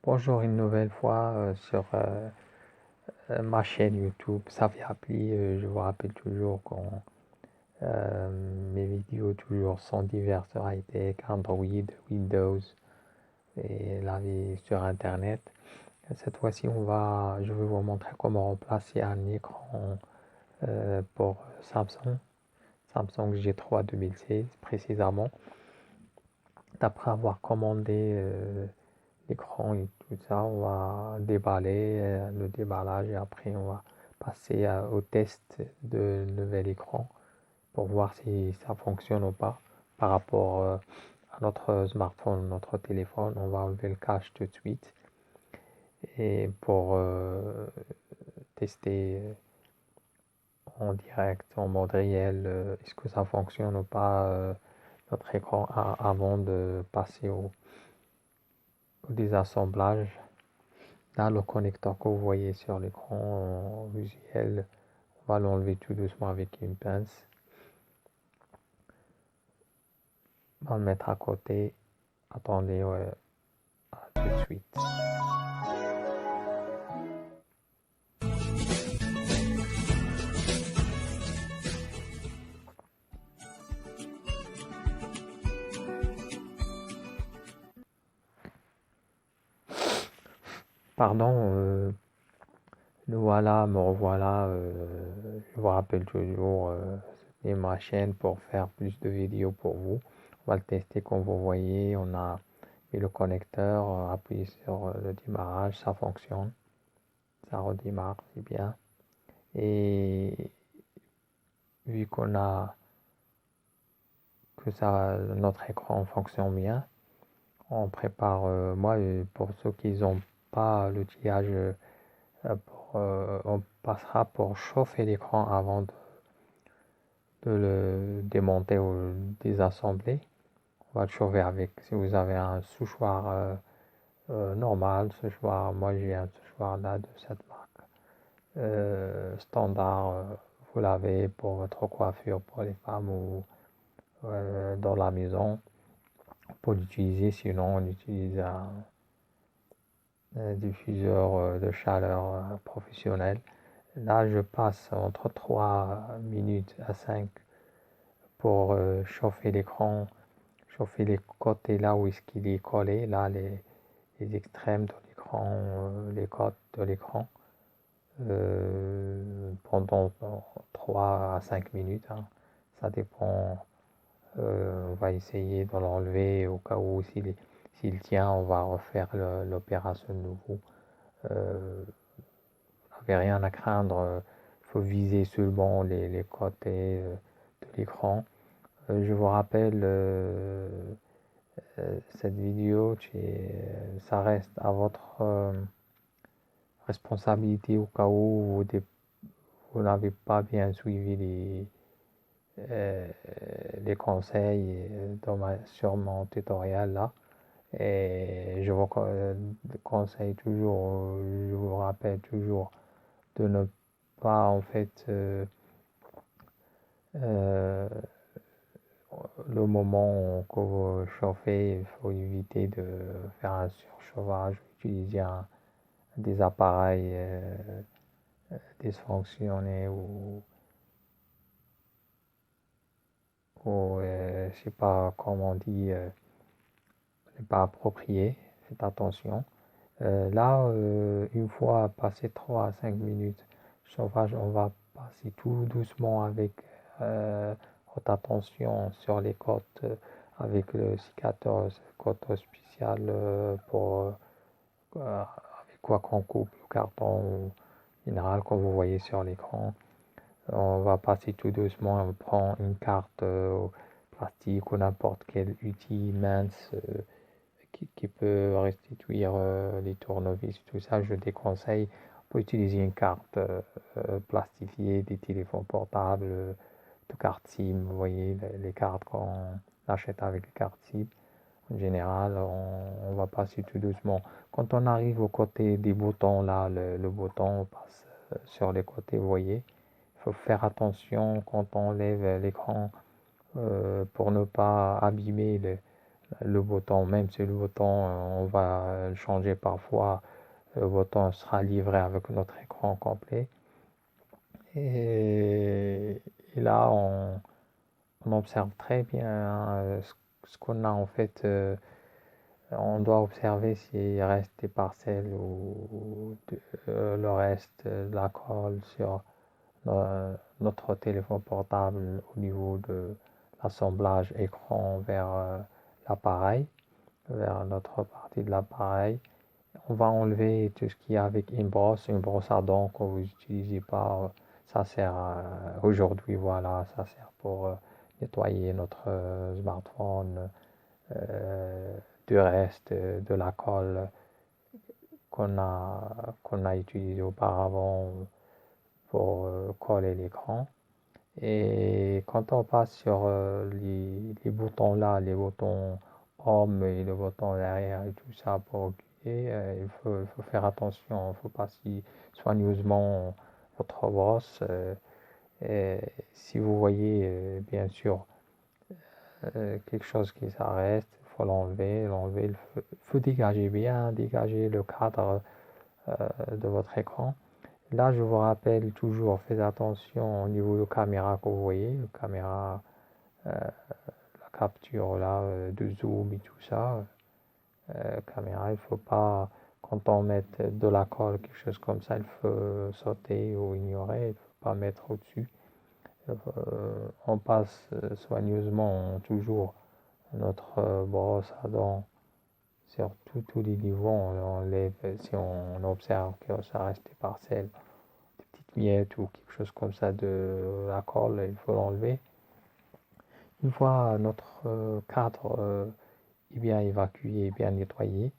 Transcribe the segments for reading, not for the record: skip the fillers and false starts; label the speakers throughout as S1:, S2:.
S1: Bonjour une nouvelle fois sur ma chaîne YouTube Safi Appli. Je vous rappelle toujours que mes vidéos toujours sont diverses sur high-tech, Android, Windows et la vie sur Internet. Cette fois-ci, je vais vous montrer comment remplacer un écran pour Samsung G3 2016 précisément. D'après avoir commandé l'écran et tout ça, on va déballer le déballage et après on va passer au test de nouvel écran pour voir si ça fonctionne ou pas par rapport à notre smartphone, notre téléphone. On va enlever le cache tout de suite et pour tester en direct, en mode réel, est-ce que ça fonctionne ou pas notre écran avant de passer au désassemblage. Là, le connecteur que vous voyez sur l'écran visuel, on va l'enlever tout doucement avec une pince. On va le mettre à côté. Attendez, ouais, à tout de suite. Pardon, me revoilà. Je vous rappelle toujours, c'est ma chaîne pour faire plus de vidéos pour vous. On va le tester comme vous voyez. On a mis le connecteur, appuyé sur le démarrage, ça fonctionne. Ça redémarre, c'est bien. Et vu que notre écran fonctionne bien, on prépare, moi, pour ceux qui n'ont pas l'outillage, on passera pour chauffer l'écran avant de le démonter ou le désassembler. On va le chauffer avec, si vous avez un souchoir normal, moi j'ai un souchoir là de cette marque, standard, vous l'avez pour votre coiffure pour les femmes ou dans la maison. Pour l'utiliser, sinon on utilise un diffuseur de chaleur professionnel. Là, je passe entre 3 minutes à 5 pour chauffer l'écran, chauffer les côtés là où est-ce qu'il est collé, là les extrêmes de l'écran, les côtes de l'écran, pendant 3 à 5 minutes, hein. Ça dépend. On va essayer de l'enlever au cas où s'il tient, on va refaire l'opération de nouveau. Vous n'avez rien à craindre. Il faut viser seulement les côtés de l'écran. Je vous rappelle, cette vidéo, ça reste à votre responsabilité au cas où vous n'avez pas bien suivi les conseils sur mon tutoriel là. Et je vous conseille toujours, je vous rappelle toujours de ne pas en fait le moment que vous chauffez, il faut éviter de faire un surchauffage, utiliser des appareils dysfonctionnés ou je sais pas comment on dit, n'est pas approprié. Faites attention. Là, une fois passé 3 à 5 minutes chauffage, on va passer tout doucement avec haute attention sur les côtes avec le cicateur, côte spécial avec quoi qu'on coupe le carton minéral comme vous voyez sur l'écran. On va passer tout doucement, on prend une carte plastique ou n'importe quel outil mince qui peut restituer les tournevis, tout ça, je déconseille. On peut utiliser une carte plastifiée, des téléphones portables, de cartes SIM, vous voyez, les cartes qu'on achète avec les cartes SIM. En général, on va passer tout doucement. Quand on arrive au côté des boutons, là, le bouton, on passe sur les côtés, vous voyez. Il faut faire attention quand on lève l'écran pour ne pas abîmer le bouton, même si le bouton, on va le changer parfois, le bouton sera livré avec notre écran complet. Et là, on observe très bien ce qu'on a en fait. On doit observer s'il reste des parcelles ou le reste de la colle sur notre téléphone portable au niveau de l'assemblage écran vers l'appareil, vers notre partie de l'appareil. On va enlever tout ce qui est avec une brosse à dents que vous n'utilisez pas. Ça sert aujourd'hui, voilà, ça sert pour nettoyer notre smartphone du reste de la colle qu'on a utilisé auparavant pour coller l'écran. Et quand on passe sur les boutons là, les boutons home et le bouton derrière et tout ça pour occuper, il faut faire attention, il ne faut pas si soigneusement votre brosse. Et si vous voyez bien sûr quelque chose qui s'arrête, il faut l'enlever, il faut dégager bien, dégager le cadre de votre écran. Là, je vous rappelle toujours, faites attention au niveau de caméra que vous voyez, la caméra, la capture là, de zoom et tout ça. Caméra, il faut pas, quand on met de la colle, quelque chose comme ça, il faut sauter ou ignorer, il faut pas mettre au-dessus. On passe soigneusement toujours notre brosse à dents sur tous les niveaux. On enlève, si on observe que ça reste des parcelles, des petites miettes ou quelque chose comme ça de la colle, il faut l'enlever. Une fois notre cadre est bien évacué, bien nettoyé,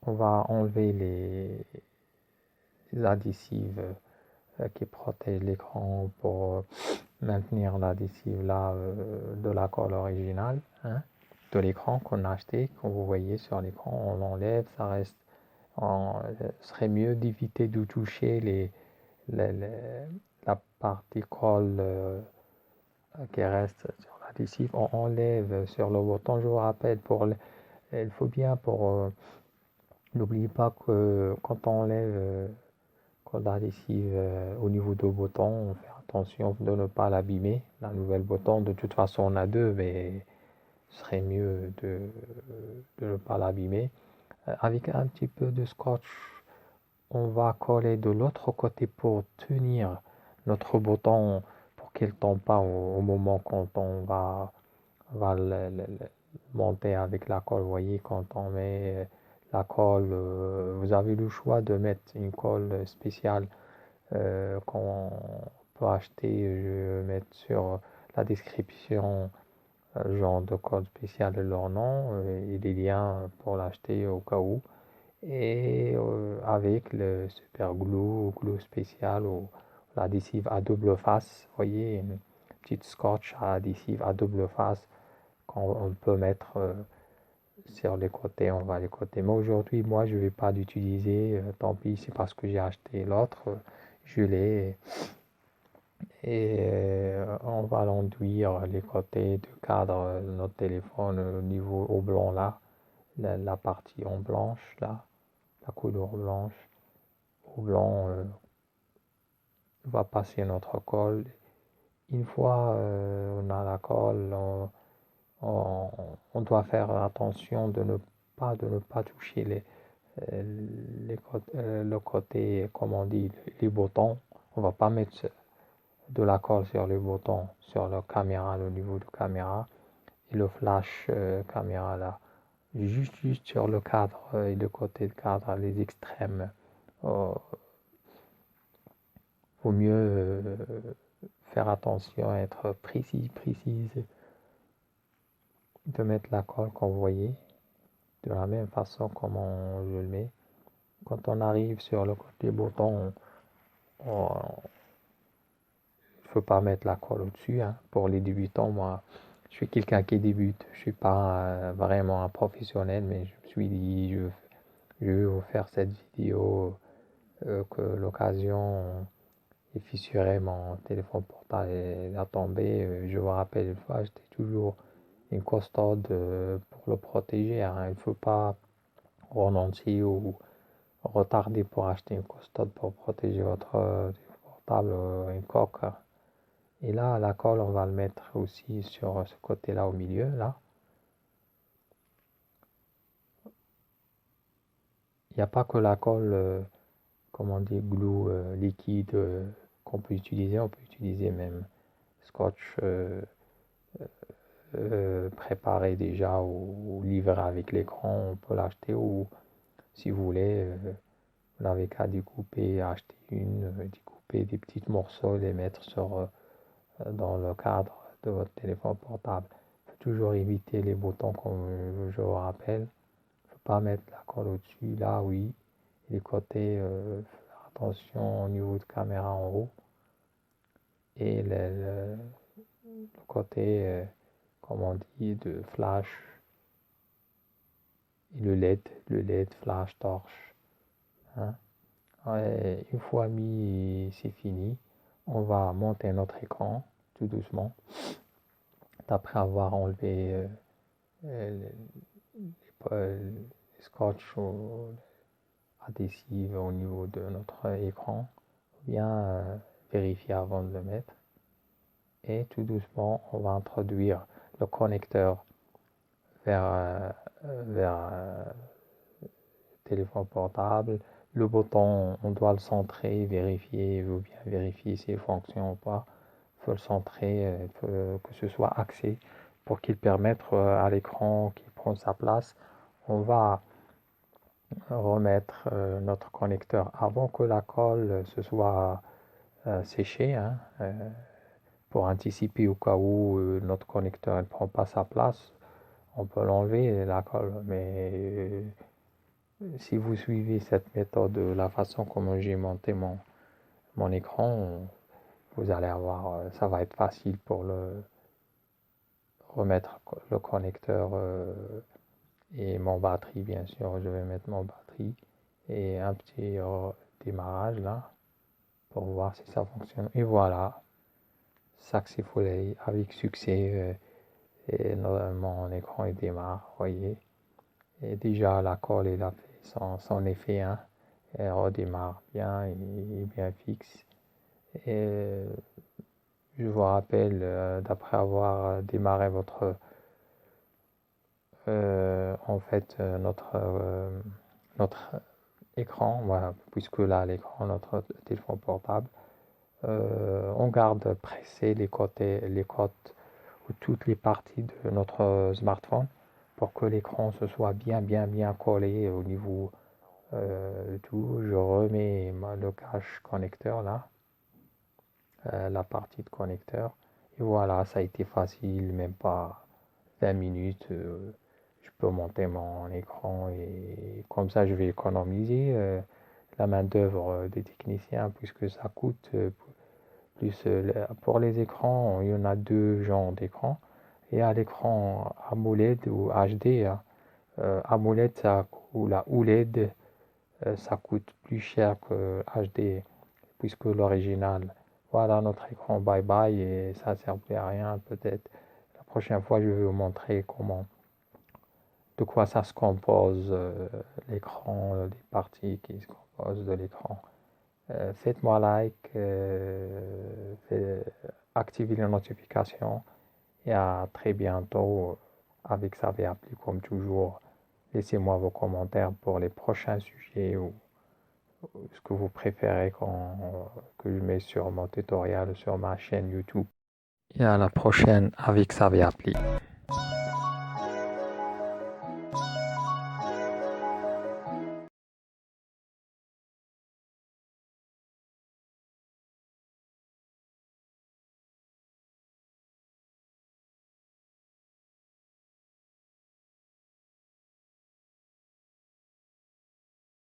S1: on va enlever les adhesives qui protègent l'écran pour maintenir l'adhesive là de la colle originale, hein, de l'écran qu'on a acheté, comme vous voyez sur l'écran, on l'enlève, ça reste. Ce serait mieux d'éviter de toucher la partie colle qui reste sur l'adhésif. On enlève sur le bouton, je vous rappelle, il faut bien n'oubliez pas que quand on enlève l'adhésif au niveau du bouton, on fait attention de ne pas l'abîmer. La nouvelle bouton, de toute façon, on a deux, mais ce serait mieux de ne pas l'abîmer. Avec un petit peu de scotch, on va coller de l'autre côté pour tenir notre bouton pour qu'il ne tombe pas au moment quand on va le monter avec la colle. Vous voyez, quand on met la colle, vous avez le choix de mettre une colle spéciale qu'on peut acheter. Je vais mettre sur la description genre de colle spéciale et leur nom et des liens pour l'acheter au cas où. Et avec le super glue ou glue spécial ou l'adhésif à double face, vous voyez, une petite scotch à adhésif à double face qu'on peut mettre sur les côtés, on va les côtés. Mais aujourd'hui, moi, je ne vais pas l'utiliser, tant pis, c'est parce que j'ai acheté l'autre, je l'ai. Et on va l'enduire les côtés de cadre de notre téléphone au niveau au blanc là, la partie en blanche là, la couleur blanche. Au blanc, on va passer notre colle. Une fois on a la colle, on doit faire attention de ne pas toucher le côté, comme on dit, les boutons. On va pas mettre de la colle sur les boutons, sur la caméra, le niveau de caméra et le flash caméra là. Juste sur le cadre et le côté de cadre, les extrêmes. Vaut mieux faire attention, être précise, de mettre la colle comme vous voyez, de la même façon comme je le mets. Quand on arrive sur le côté bouton, il ne faut pas mettre la colle au-dessus. Hein. Pour les débutants, moi, je suis quelqu'un qui débute. Je ne suis pas vraiment un professionnel, mais je me suis dit, je vais vous faire cette vidéo, que l'occasion est fissurée, mon téléphone portable est tombé. Je vous rappelle une fois, j'étais toujours une custode pour le protéger, hein. Il ne faut pas renoncer ou retarder pour acheter une custode pour protéger votre portable, une coque. Et là, la colle, on va le mettre aussi sur ce côté-là au milieu, là. Il n'y a pas que la colle, comme on dit, glue liquide qu'on peut utiliser. On peut utiliser même scotch préparé déjà ou livré avec l'écran. On peut l'acheter ou si vous voulez, vous n'avez qu'à découper, acheter découper des petits morceaux, les mettre dans le cadre de votre téléphone portable. Il faut toujours éviter les boutons comme je vous rappelle. Il ne faut pas mettre la colle au-dessus. Là, oui. Les côtés, faire attention au niveau de caméra en haut. Et le côté, comme on dit, de flash. Et le LED flash torche. Hein. Ouais, une fois mis, c'est fini. On va monter notre écran tout doucement. Après avoir enlevé les scotch adhésifs au niveau de notre écran, bien vérifier avant de le mettre. Et tout doucement, on va introduire le connecteur vers le téléphone portable. Le bouton, on doit le centrer, vérifier, ou bien vérifier s'il fonctionne ou pas. Il faut le centrer, que ce soit axé pour qu'il permette à l'écran qui prend sa place. On va remettre notre connecteur avant que la colle se soit séchée, hein, pour anticiper au cas où notre connecteur ne prend pas sa place. On peut l'enlever la colle, mais si vous suivez cette méthode de la façon comme j'ai monté mon écran, vous allez avoir, ça va être facile pour le remettre le connecteur et mon batterie, bien sûr. Je vais mettre mon batterie et un petit démarrage là pour voir si ça fonctionne. Et voilà, successfully, avec succès, et mon écran il démarre, voyez. Et déjà la colle il a fait son effet, hein. Elle redémarre bien, il est bien fixe. Et je vous rappelle, d'après avoir démarré notre écran, voilà, puisque là l'écran, notre téléphone portable, on garde pressé les côtés, les côtes ou toutes les parties de notre smartphone pour que l'écran se soit bien collé au niveau de tout. Je remets le cache connecteur là, la partie de connecteur. Et voilà, ça a été facile, même pas 20 minutes. Je peux monter mon écran et comme ça je vais économiser la main-d'œuvre des techniciens puisque ça coûte plus. Pour les écrans, il y en a deux genres d'écrans. Il y a l'écran AMOLED ou HD, hein. AMOLED ou la OLED, ça coûte plus cher que HD puisque l'original. Voilà notre écran, bye bye, et ça ne sert plus à rien. Peut-être la prochaine fois je vais vous montrer de quoi ça se compose, l'écran, les parties qui se composent de l'écran. Faites-moi like, activez les notifications et à très bientôt avec Xavier Appli comme toujours. Laissez-moi vos commentaires pour les prochains sujets ou ce que vous préférez que je mets sur mon tutoriel sur ma chaîne YouTube. Et à la prochaine avec Xavier Appli.